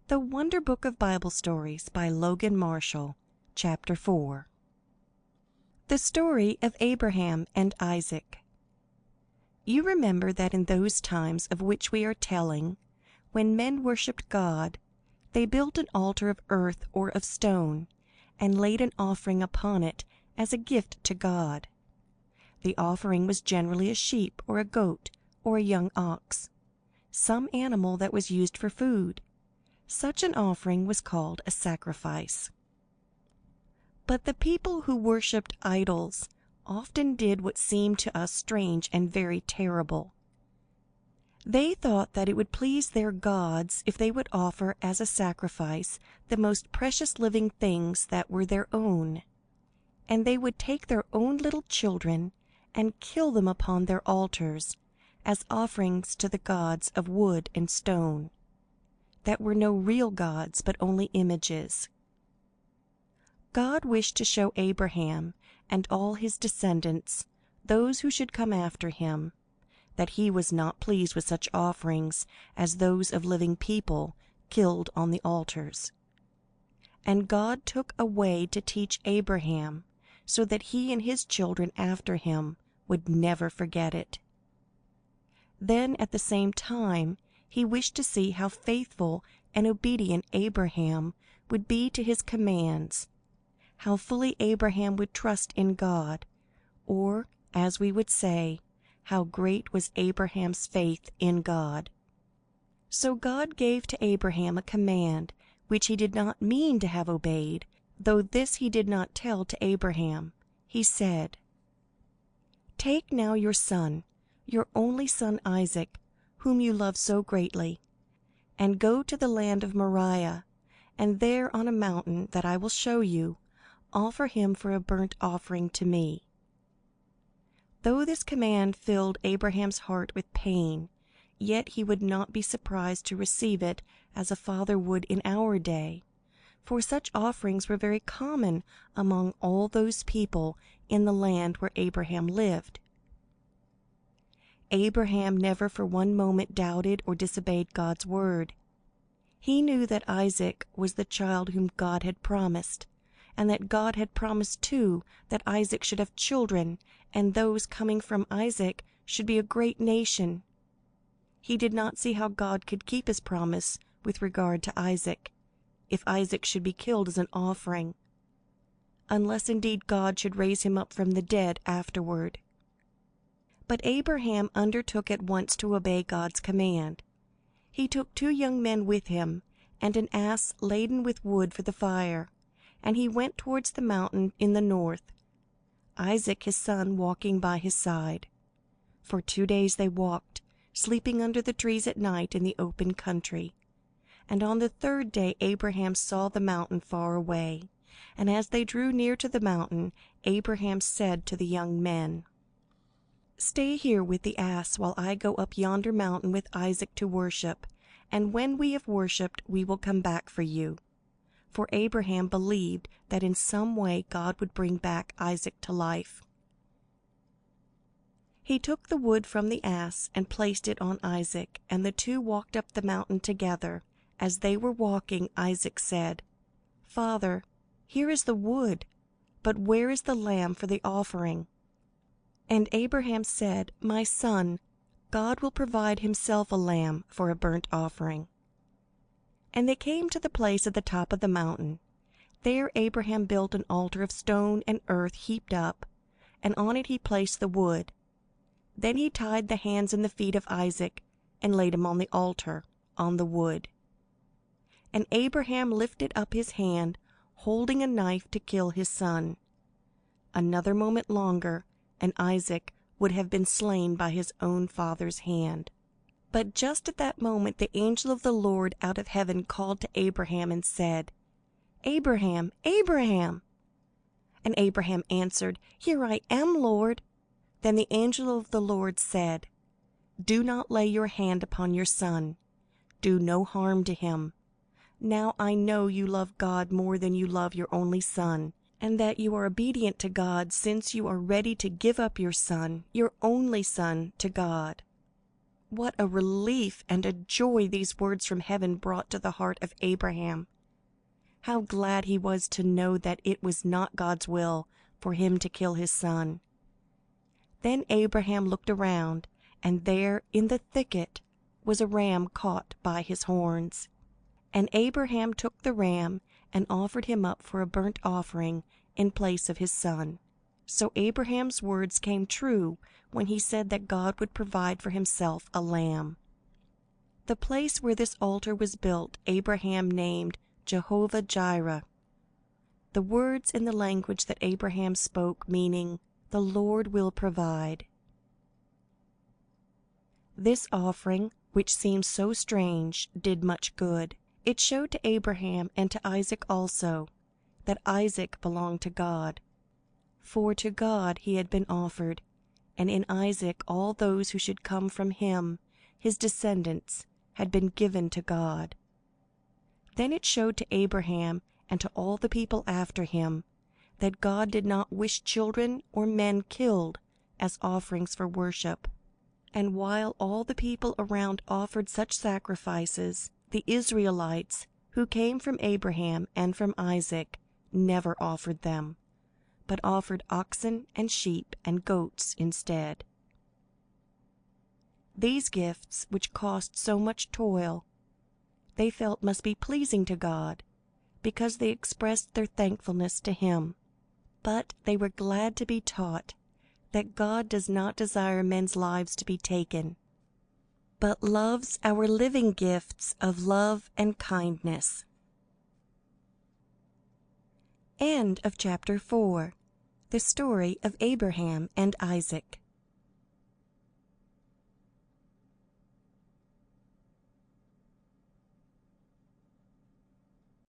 The Wonder Book of Bible Stories by Logan Marshall, Chapter 4. The Story of Abraham and Isaac. You remember that in those times of which we are telling, when men worshipped God, they built an altar of earth or of stone, and laid an offering upon it as a gift to God. The offering was generally a sheep or a goat or a young ox, some animal that was used for food. Such an offering was called a sacrifice. But the people who worshipped idols often did what seemed to us strange and very terrible. They thought that it would please their gods if they would offer as a sacrifice the most precious living things that were their own, and they would take their own little children and kill them upon their altars as offerings to the gods of wood and stone, that were no real gods but only images. God wished to show Abraham and all his descendants, those who should come after him, that he was not pleased with such offerings as those of living people killed on the altars. And God took a way to teach Abraham, so that he and his children after him would never forget it. Then at the same time he wished to see how faithful and obedient Abraham would be to his commands, how fully Abraham would trust in God, or, as we would say, how great was Abraham's faith in God. So God gave to Abraham a command which he did not mean to have obeyed, though this he did not tell to Abraham. He said, "Take now your son, your only son Isaac, whom you love so greatly, and go to the land of Moriah, and there on a mountain that I will show you, offer him for a burnt offering to me." Though this command filled Abraham's heart with pain, yet he would not be surprised to receive it as a father would in our day, for such offerings were very common among all those people in the land where Abraham lived. Abraham never for one moment doubted or disobeyed God's word. He knew that Isaac was the child whom God had promised, and that God had promised too that Isaac should have children, and those coming from Isaac should be a great nation. He did not see how God could keep his promise with regard to Isaac, if Isaac should be killed as an offering, unless indeed God should raise him up from the dead afterward. But Abraham undertook at once to obey God's command. He took 2 young men with him, and an ass laden with wood for the fire, and he went towards the mountain in the north, Isaac his son walking by his side. For 2 days they walked, sleeping under the trees at night in the open country. And on the 3rd day Abraham saw the mountain far away, and as they drew near to the mountain, Abraham said to the young men, "Stay here with the ass while I go up yonder mountain with Isaac to worship, and when we have worshipped we will come back for you." For Abraham believed that in some way God would bring back Isaac to life. He took the wood from the ass and placed it on Isaac, and the 2 walked up the mountain together. As they were walking, Isaac said, "Father, here is the wood, but where is the lamb for the offering?" And Abraham said, "My son, God will provide himself a lamb for a burnt offering." And they came to the place at the top of the mountain. There Abraham built an altar of stone and earth heaped up, and on it he placed the wood. Then he tied the hands and the feet of Isaac, and laid him on the altar, on the wood. And Abraham lifted up his hand, holding a knife to kill his son. Another moment longer, and Isaac would have been slain by his own father's hand. But just at that moment the angel of the Lord out of heaven called to Abraham and said, "Abraham, Abraham!" And Abraham answered, "Here I am, Lord." Then the angel of the Lord said, "Do not lay your hand upon your son. Do no harm to him. Now I know you love God more than you love your only son, and that you are obedient to God, since you are ready to give up your son, your only son, to God. What a relief and a joy these words from heaven brought to the heart of Abraham! How glad he was to know that it was not God's will for him to kill his son. Then Abraham looked around, and there in the thicket was a ram caught by his horns. And Abraham took the ram and offered him up for a burnt offering in place of his son. So Abraham's words came true when he said that God would provide for himself a lamb. The place where this altar was built Abraham named Jehovah-Jireh, the words in the language that Abraham spoke meaning, "The Lord will provide." This offering, which seemed so strange, did much good. It showed to Abraham and to Isaac also that Isaac belonged to God. For to God he had been offered, and in Isaac all those who should come from him, his descendants, had been given to God. Then it showed to Abraham and to all the people after him that God did not wish children or men killed as offerings for worship. And while all the people around offered such sacrifices, the Israelites, who came from Abraham and from Isaac, never offered them, but offered oxen and sheep and goats instead. These gifts, which cost so much toil, they felt must be pleasing to God, because they expressed their thankfulness to Him. But they were glad to be taught that God does not desire men's lives to be taken, but loves our living gifts of love and kindness. End of chapter 4. The story of Abraham and Isaac.